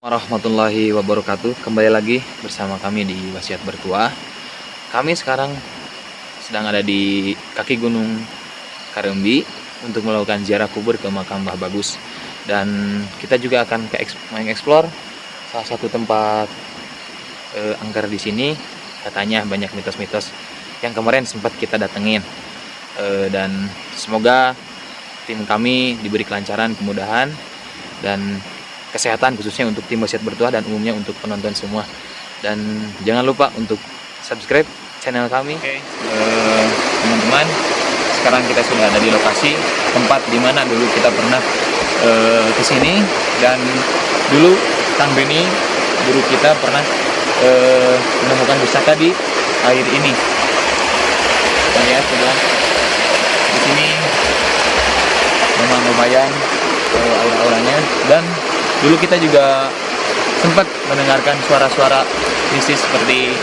Warahmatullahi wabarakatuh. Kembali lagi bersama kami di Wasiat Bertuah. Kami sekarang sedang ada di kaki Gunung Karembi untuk melakukan ziarah kubur ke makam Mbah Bagus. Dan kita juga akan mengeksplor salah satu tempat angker di sini. Katanya banyak mitos-mitos yang kemarin sempat kita datengin. Dan semoga tim kami diberi kelancaran, kemudahan, dan kesehatan khususnya untuk tim Wasiat Bertuah dan umumnya untuk penonton semua. Dan jangan lupa untuk subscribe channel kami. Teman-teman, sekarang kita sudah ada di lokasi tempat dimana dulu kita pernah kesini, dan dulu Kang Beni guru kita pernah menemukan pusaka di air ini. Kita lihat sudah di sini memang lumayan aura-auranya, dan dulu kita juga sempat mendengarkan suara-suara mistis seperti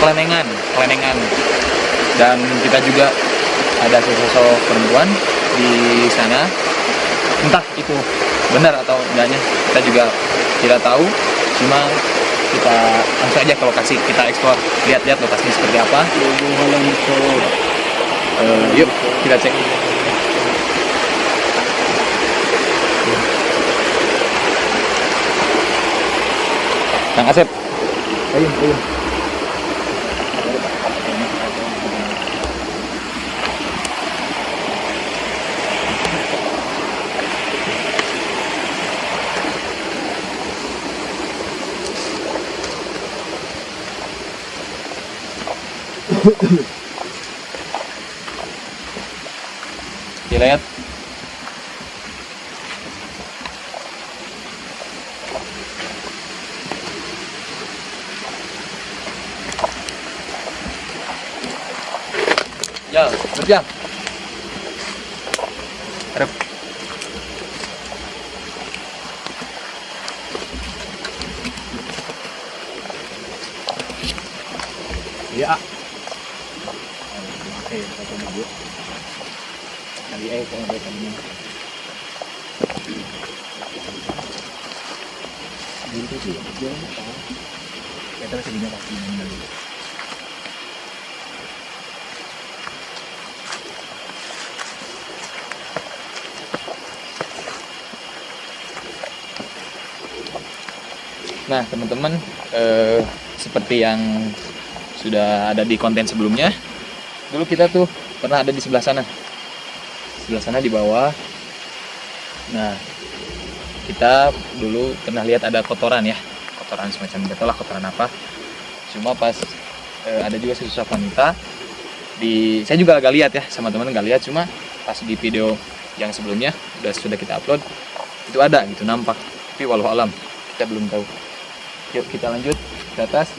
kelenengan, dan kita juga ada sosok perempuan di sana. Entah itu benar atau enggaknya, kita juga tidak tahu. Cuma kita langsung aja ke lokasi, kita eksplor, lihat-lihat lokasinya seperti apa. Yuk kita cek. Kang Asep, ayo. Lihat. Ya, berjam. Harap. Ya. Oke, satu minggu. Tadi kalau baik tadinya. Itu sih, dia tahu. Kita sedihnya pasti dulu. Nah teman-teman, seperti yang sudah ada di konten sebelumnya, dulu kita tuh pernah ada di sebelah sana di bawah. Nah kita dulu pernah lihat ada kotoran semacam betul lah, kotoran apa. Cuma pas ada juga sesosok wanita saya juga agak lihat ya, sama teman nggak lihat, cuma pas di video yang sebelumnya sudah kita upload, itu ada gitu, nampak. Tapi walau alam kita belum tahu. Yuk kita lanjut ke atas.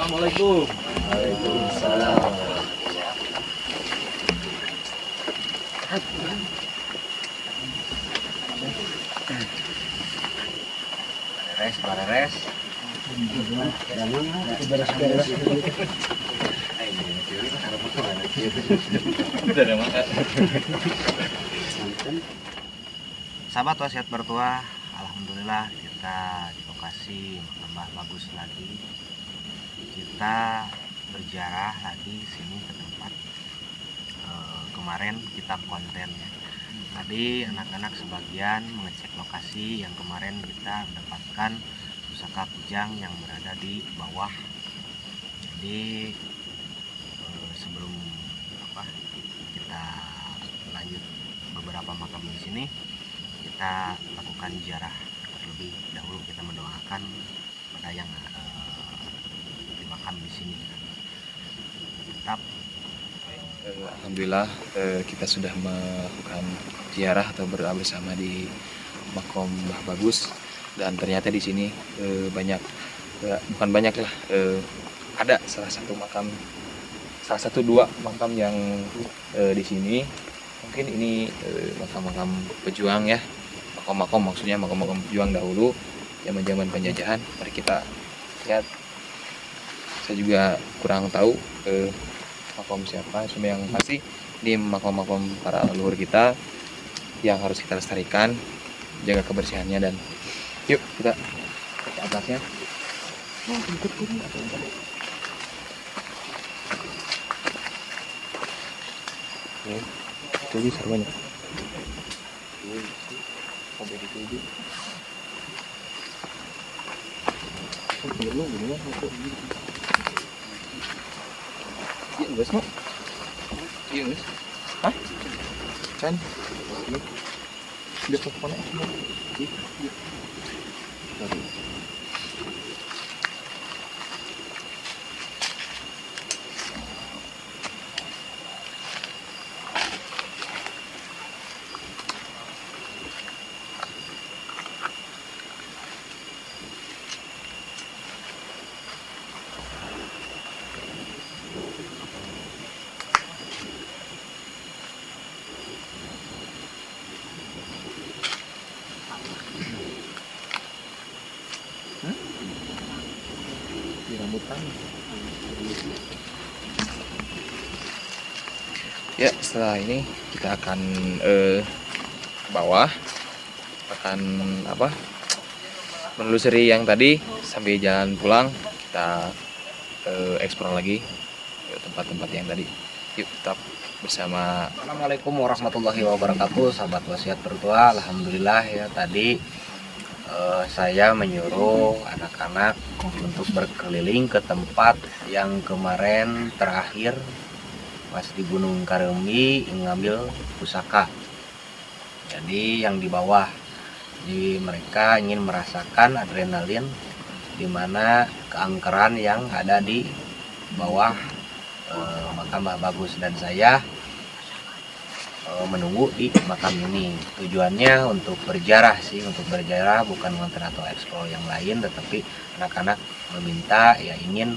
Assalamualaikum. Waalaikumsalam. Beres. Sahabat Wasiat Bertuah, alhamdulillah kita di lokasi tambah bagus lagi. Kita berziarah lagi sini ke tempat kemarin kita konten ya. Tadi anak-anak sebagian mengecek lokasi yang kemarin kita mendapatkan pusaka kujang yang berada di bawah. Jadi sebelum kita lanjut beberapa makam di sini, kita lakukan ziarah terlebih dahulu. Kita mendoakan pada yang di makam di sini. Tetap Alhamdulillah kita sudah melakukan ziarah atau berdoa bersama di makom Mbah Bagus, dan ternyata di sini banyak, bukan banyak lah, ada salah satu dua makam yang di sini. Mungkin ini makam-makam pejuang ya, maksudnya makam-makam pejuang dahulu zaman penjajahan. Mari kita lihat. Saya juga kurang tahu makam siapa, cuma yang pasti di makam-makam para leluhur kita yang harus kita lestarikan, jaga kebersihannya. Dan yuk kita ke atasnya. Jadi serunya guys, no? Iya guys. Hah? Kan? Udah teleponnya semua. Iya. Di rambutan. Ya, setelah ini kita akan ke bawah, akan menelusuri yang tadi. Sambil jalan pulang kita eksplor lagi tempat-tempat yang tadi. Yuk, tetap bersama. Assalamualaikum warahmatullahi wabarakatuh, sahabat wasiat bertua. Alhamdulillah ya, tadi saya menyuruh anak-anak untuk berkeliling ke tempat yang kemarin terakhir pas di Gunung Kareumbi ngambil pusaka. Jadi yang di bawah, jadi mereka ingin merasakan adrenalin di mana keangkeran yang ada di bawah makam Mbah Bagus, dan saya menunggu di makam ini. Tujuannya untuk berziarah sih, bukan konten atau eksplor yang lain, tetapi anak-anak meminta ya ingin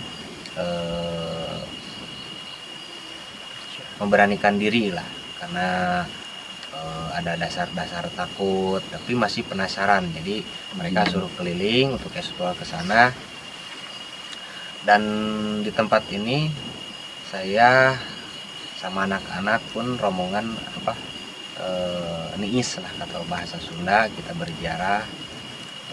memberanikan diri lah, karena ada dasar-dasar takut tapi masih penasaran. Jadi mereka suruh keliling untuk eksplor ke sana. Dan di tempat ini saya sama anak-anak pun rombongan niis lah kata bahasa Sunda, kita berziarah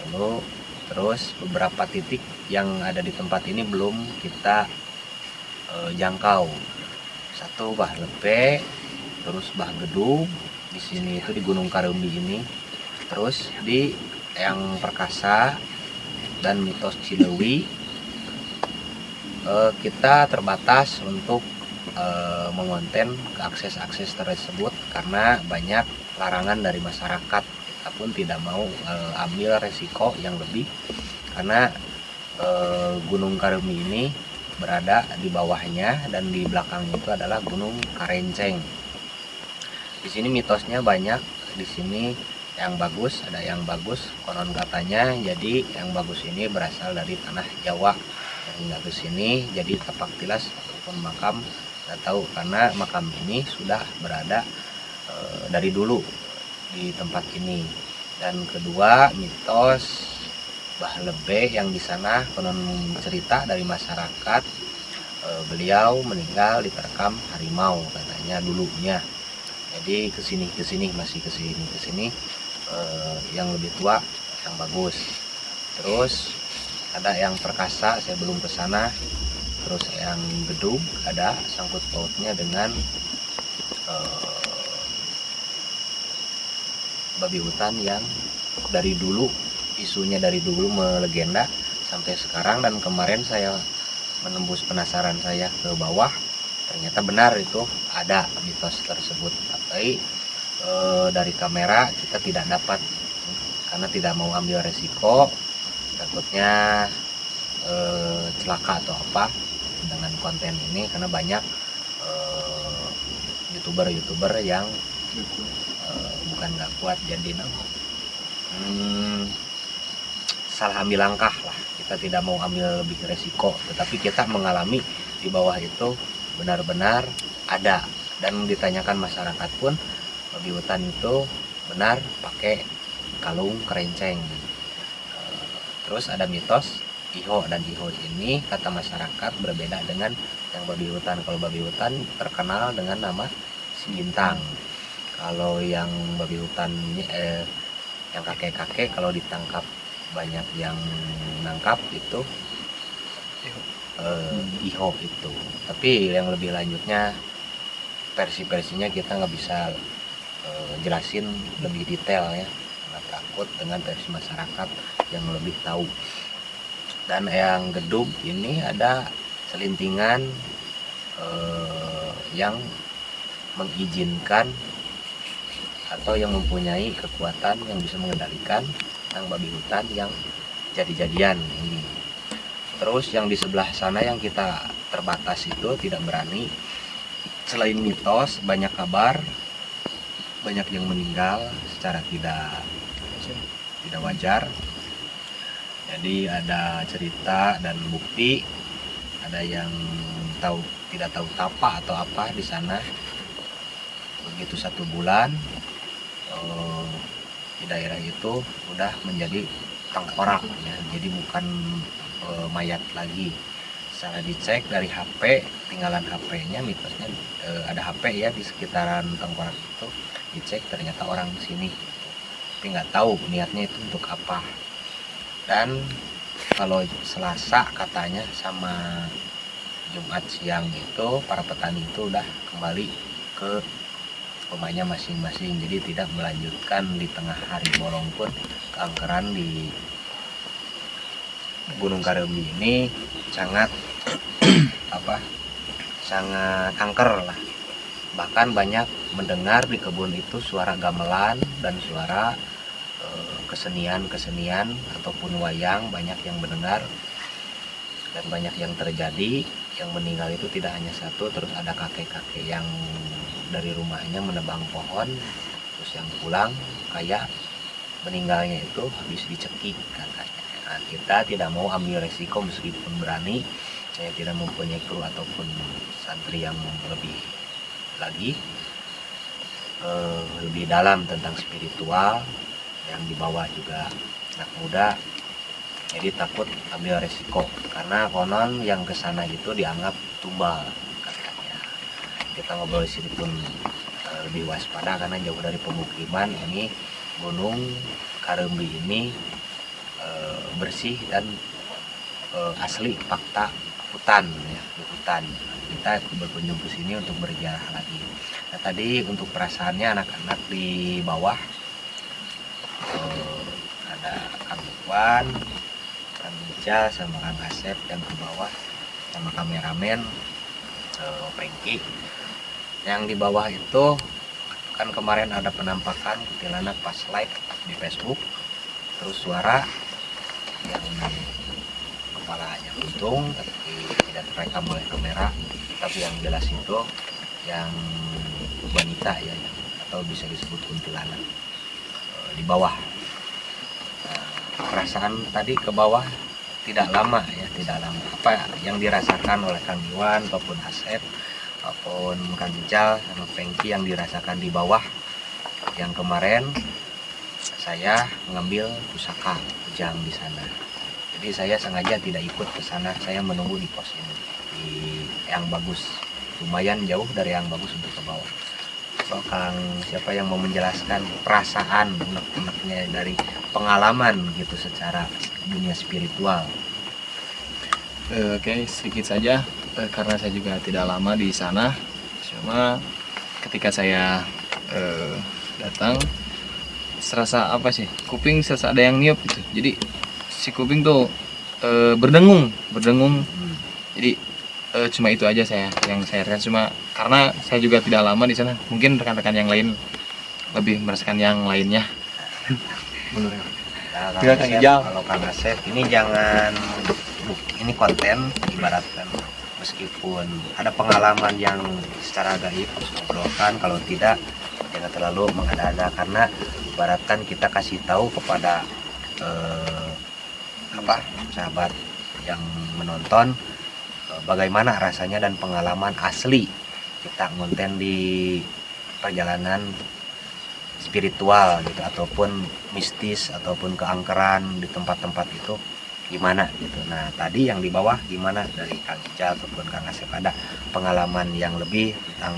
dulu. Terus beberapa titik yang ada di tempat ini belum kita jangkau. Satu Bah Lepe, terus Bah Gedung di sini itu di Gunung Kareumbi ini. Terus di Eyang Perkasa dan Mitos Cilewi kita terbatas untuk mengonten ke akses-akses tersebut karena banyak larangan dari masyarakat. Kita pun tidak mau ambil resiko yang lebih, karena Gunung Kareumbi ini berada di bawahnya dan di belakangnya itu adalah Gunung Karenceng. Di sini mitosnya banyak. Di sini yang bagus, ada yang bagus konon katanya. Jadi yang bagus ini berasal dari tanah Jawa. Hingga ke sini jadi tapak tilas ataupun makam tidak tahu, karena makam ini sudah berada dari dulu di tempat ini. Dan kedua, mitos Bah Lebe yang di sana konon cerita dari masyarakat, beliau meninggal diterkam harimau katanya dulunya. Jadi kesini masih kesini yang lebih tua yang bagus. Terus ada yang perkasa, saya belum ke sana. Terus yang gedung ada sangkut pautnya dengan babi hutan yang dari dulu, isunya dari dulu melegenda sampai sekarang. Dan kemarin saya menembus penasaran saya ke bawah, ternyata benar itu ada mitos tersebut. Tapi dari kamera kita tidak dapat karena tidak mau ambil resiko, takutnya celaka atau apa dengan konten ini, karena banyak youtuber yang bukan nggak kuat, jadi salah ambil langkah lah. Kita tidak mau ambil lebih resiko, tetapi kita mengalami di bawah itu benar-benar ada. Dan ditanyakan masyarakat pun babi hutan itu benar pakai kalung kerenceng. Terus ada mitos iho, dan iho ini kata masyarakat berbeda dengan yang babi hutan. Kalau babi hutan terkenal dengan nama si bintang. Kalau yang babi hutan yang kakek-kakek kalau ditangkap banyak yang nangkap itu iho itu. Tapi yang lebih lanjutnya versi-versinya kita nggak bisa jelasin lebih detail ya, nggak takut dengan versi masyarakat yang lebih tahu. Dan yang gedung ini ada selintingan yang mengizinkan atau yang mempunyai kekuatan yang bisa mengendalikan tentang babi hutan yang jadi-jadian ini. Terus yang di sebelah sana yang kita terbatas itu tidak berani. Selain mitos, banyak kabar, banyak yang meninggal secara tidak wajar. Jadi ada cerita dan bukti, ada yang tidak tahu tapa atau apa di sana. Begitu 1 bulan di daerah itu udah menjadi tengkorak ya, jadi bukan mayat lagi. Secara dicek dari HP, tinggalan HP-nya, mitosnya ada HP ya di sekitaran tengkorak itu, dicek ternyata orang sini, tapi nggak tahu niatnya itu untuk apa. Dan kalau Selasa katanya sama Jumat siang itu para petani itu udah kembali ke rumahnya masing-masing, jadi tidak melanjutkan di tengah hari bolong pun keangkeran di Gunung Kareumbi ini sangat sangat angker lah. Bahkan banyak mendengar di kebun itu suara gamelan dan suara kesenian ataupun wayang, banyak yang mendengar dan banyak yang terjadi. Yang meninggal itu tidak hanya satu, terus ada kakek-kakek yang dari rumahnya menebang pohon, terus yang pulang kayak meninggalnya itu habis dicekik katanya. Nah, kita tidak mau ambil resiko meskipun berani. Saya tidak mempunyai kru ataupun santri yang lebih dalam tentang spiritual, yang di bawah juga anak muda, jadi takut ambil resiko karena konon yang kesana itu dianggap tumbal katanya. Kita ngobrol di sini pun lebih waspada karena jauh dari pemukiman. Ini Gunung Kareumbi ini bersih dan asli fakta hutan ya, di hutan. Kita berkunjung ke sini untuk berziarah lagi. Nah, tadi untuk perasaannya anak-anak di bawah ada Kang Iwan, Kang Ica sama Kang Asep yang ke bawah, sama kameramen Pengki. Yang di bawah itu kan kemarin ada penampakan kuntilanak pas live di Facebook, terus suara yang kepalanya untung tapi tidak terekam oleh kamera, tapi yang jelas itu yang wanita ya, atau bisa disebut kuntilanak di bawah. Perasaan tadi ke bawah tidak lama ya, tidak lama. Apa yang dirasakan oleh Kang Iwan ataupun Asep ataupun Kang Ical sama Pengki yang dirasakan di bawah, yang kemarin saya mengambil pusaka kujang di sana. Jadi saya sengaja tidak ikut ke sana, saya menunggu di pos ini di yang bagus, lumayan jauh dari yang bagus untuk ke bawah. So, Kang siapa yang mau menjelaskan perasaan unek-uneknya dari pengalaman gitu secara dunia spiritual? Oke, sedikit saja karena saya juga tidak lama di sana. Cuma ketika saya datang, serasa apa sih? Kuping serasa ada yang niup gitu. Jadi si kuping tuh berdengung. Jadi cuma itu aja yang saya rasakan. Cuma karena saya juga tidak lama di sana. Mungkin rekan-rekan yang lain lebih merasakan yang lainnya. Benar ya. Nah, Kang Ijal. kalau Kang Asep ini ini konten ibaratkan meskipun ada pengalaman yang secara gaib obrolkan, kalau tidak jangan terlalu mengada-ada, karena ibaratkan kita kasih tahu kepada sahabat yang menonton bagaimana rasanya dan pengalaman asli kita ngonten di perjalanan spiritual gitu, ataupun mistis ataupun keangkeran di tempat-tempat itu gimana gitu. Nah tadi yang di bawah gimana dari Kang Ijal ataupun Kang Asep, ada pengalaman yang lebih tentang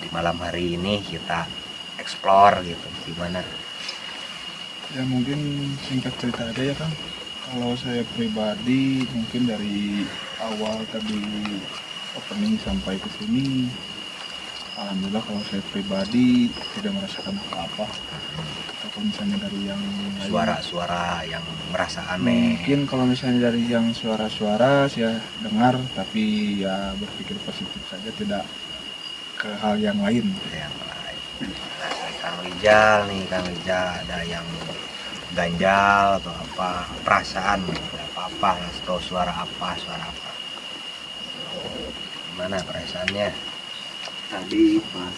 di malam hari ini kita explore gitu gimana? Ya mungkin singkat cerita aja ya Kang. Kalau saya pribadi mungkin dari awal tadi opening sampai ke sini, alhamdulillah kalau saya pribadi tidak merasakan apa-apa. Atau misalnya dari yang lain, Suara-suara yang merasa aneh. mungkin kalau misalnya dari yang suara-suara saya dengar, tapi ya berpikir positif saja, tidak ke hal yang lain. Yang lain. Nah, Kang Rijal nih, Kang Rijal ada yang ganjal atau apa, perasaan apa atau suara apa gimana perasaannya? Tadi pas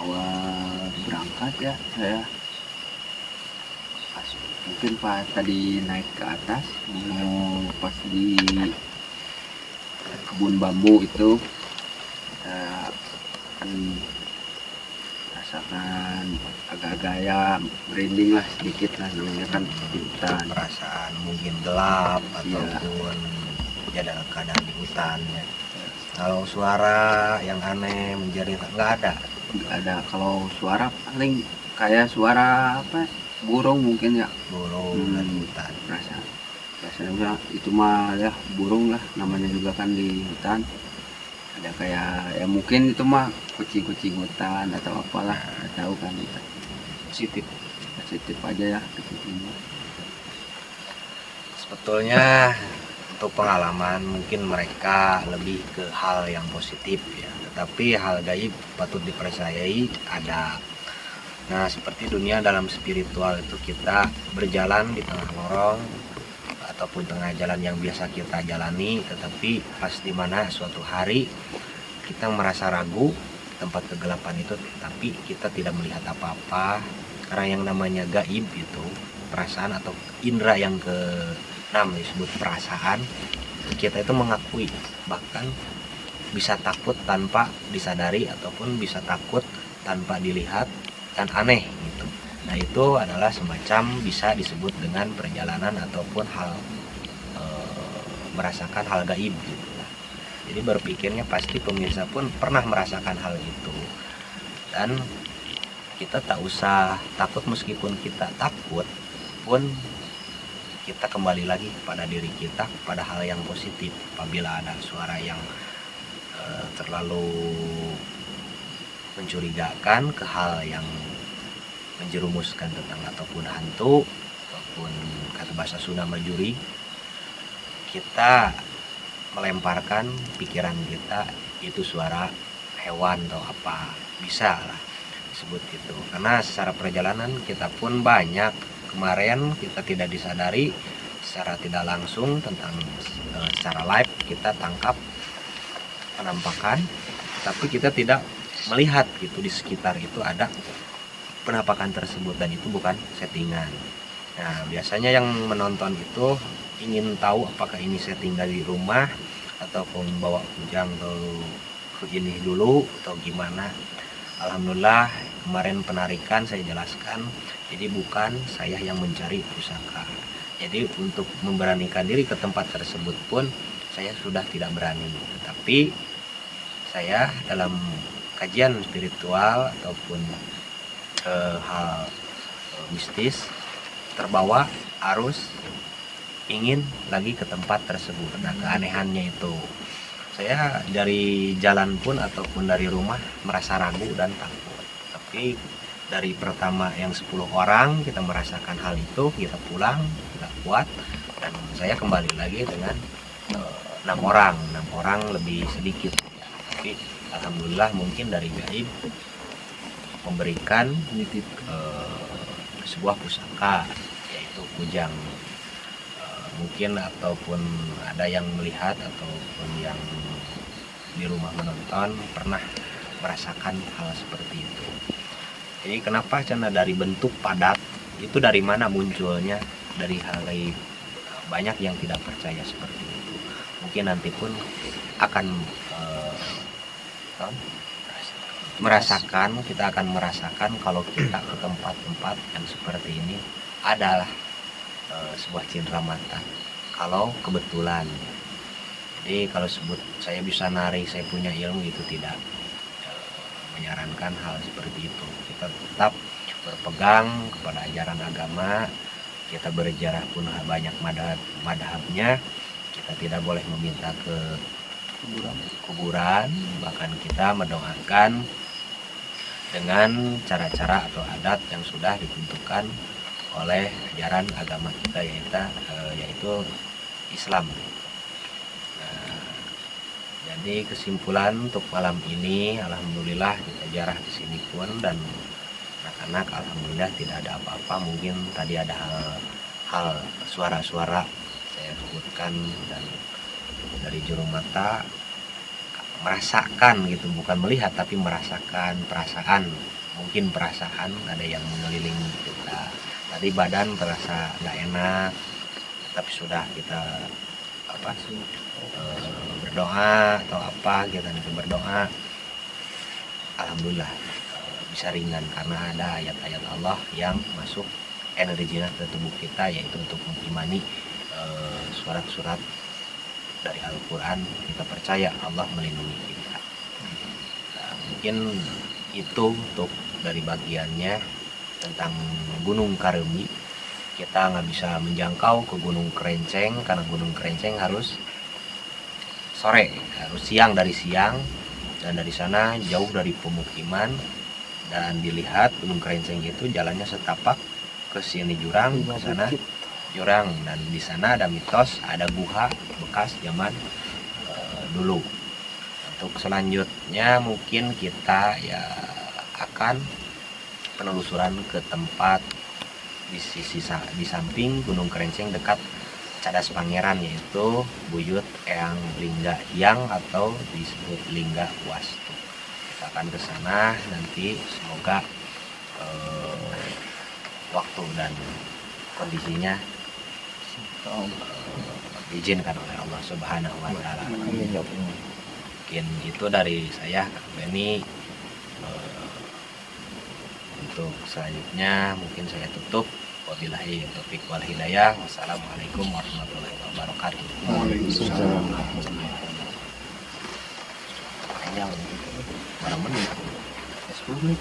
awal berangkat ya, saya mungkin pas tadi naik ke atas mau pas di kebun bambu itu, kita akan rasakan agak-agak ya merinding lah sedikit lah, namanya kan di hutan. Perasaan mungkin gelap Iya. ataupun ya dalam keadaan di hutan ya. Kalau suara yang aneh menjadi nggak ada. Nggak ada. Kalau suara paling kayak suara apa, burung mungkin ya. Burung Hmm. dari hutan. Rasanya itu mah ya burung lah, namanya juga kan di hutan. Ada kayak ya mungkin itu mah kucing hutan atau apalah, nggak tahu kan. Positif aja ya kucing. Sebetulnya untuk pengalaman mungkin mereka lebih ke hal yang positif ya, tetapi hal gaib patut dipercayai ada. Nah seperti dunia dalam spiritual itu kita berjalan di tengah lorong ataupun tengah jalan yang biasa kita jalani, tetapi pas dimana suatu hari kita merasa ragu tempat kegelapan itu, tapi kita tidak melihat apa-apa, karena yang namanya gaib itu perasaan atau indera yang ke-6 disebut perasaan. Kita itu mengakui, bahkan bisa takut tanpa disadari ataupun bisa takut tanpa dilihat dan aneh gitu. Nah itu adalah semacam bisa disebut dengan perjalanan ataupun hal merasakan hal gaib gitu. Jadi berpikirnya pasti pemirsa pun pernah merasakan hal itu, dan kita tak usah takut. Meskipun kita takut pun kita kembali lagi pada diri kita, pada hal yang positif. Apabila ada suara yang terlalu mencurigakan ke hal yang menjerumuskan tentang ataupun hantu ataupun kata bahasa Sunda majuri, kita melemparkan pikiran kita itu suara hewan atau apa, bisa lah disebut itu. Karena secara perjalanan kita pun banyak, kemarin kita tidak disadari secara tidak langsung tentang secara live kita tangkap penampakan, tapi kita tidak melihat gitu di sekitar itu ada penampakan tersebut, dan itu bukan settingan. Nah biasanya yang menonton itu ingin tahu apakah ini setting dari rumah ataupun bawa kujang atau ini dulu atau gimana. Alhamdulillah kemarin penarikan saya jelaskan, jadi bukan saya yang mencari pusaka. Jadi untuk memberanikan diri ke tempat tersebut pun saya sudah tidak berani, tapi saya dalam kajian spiritual ataupun hal mistis terbawa arus ingin lagi ke tempat tersebut. Nah, keanehannya itu saya dari jalan pun ataupun dari rumah merasa ragu dan takut. Tapi dari pertama yang 10 orang kita merasakan hal itu, kita pulang nggak kuat, dan saya kembali lagi dengan 6 orang lebih sedikit. Ya, tapi alhamdulillah mungkin dari gaib memberikan sebuah pusaka yaitu kujang. Mungkin ataupun ada yang melihat ataupun yang di rumah menonton pernah merasakan hal seperti itu. Jadi kenapa karena dari bentuk padat itu dari mana munculnya, dari hal gaib. Banyak yang tidak percaya seperti itu. Mungkin nanti pun akan kita akan merasakan kalau kita ke tempat-tempat yang seperti ini adalah sebuah cindera mata kalau kebetulan. Jadi kalau sebut saya bisa narik, saya punya ilmu, itu tidak menyarankan hal seperti itu. Kita tetap berpegang kepada ajaran agama, kita berjarah pun banyak madhabnya, kita tidak boleh meminta ke kuburan, bahkan kita mendoakan dengan cara-cara atau adat yang sudah ditentukan oleh ajaran agama kita yaitu Islam. Nah, jadi kesimpulan untuk malam ini, alhamdulillah kita jarah di sini pun, dan anak-anak alhamdulillah tidak ada apa-apa. Mungkin tadi ada hal suara-suara saya sebutkan, dan dari juru mata merasakan gitu, bukan melihat tapi merasakan perasaan, mungkin perasaan ada yang mengelilingi kita. Tadi badan terasa nggak enak, tapi sudah kita berdoa atau apa kita nanti berdoa, alhamdulillah bisa ringan karena ada ayat-ayat Allah yang masuk energinya ke tubuh kita, yaitu untuk mengimani surat-surat dari Al-Quran. Kita percaya Allah melindungi kita. Nah, mungkin itu untuk dari bagiannya tentang Gunung Kareumi. Kita nggak bisa menjangkau ke Gunung Kerenceng karena Gunung Kerenceng harus sore, harus siang, dari siang, dan dari sana jauh dari pemukiman. Dan dilihat Gunung Kerenceng itu jalannya setapak, ke sini jurang, ke sana jurang, dan di sana ada mitos, ada guha bekas zaman dulu. Untuk selanjutnya mungkin kita ya akan penelusuran ke tempat di samping Gunung Kerenceng dekat Cadas Pangeran, yaitu Buyut Eyang Lingga Hyang atau disebut Lingga Wastu. Kita akan ke sana nanti, semoga waktu dan kondisinya diizinkan oleh Allah Subhanahu wa taala. Mungkin itu dari saya, Kak Beni. Untuk selanjutnya mungkin saya tutup. Wabillahi taufiq wal hidayah. Wassalamualaikum warahmatullahi wabarakatuh. Waalaikumsalam. Panjang, berapa menit? 10 menit.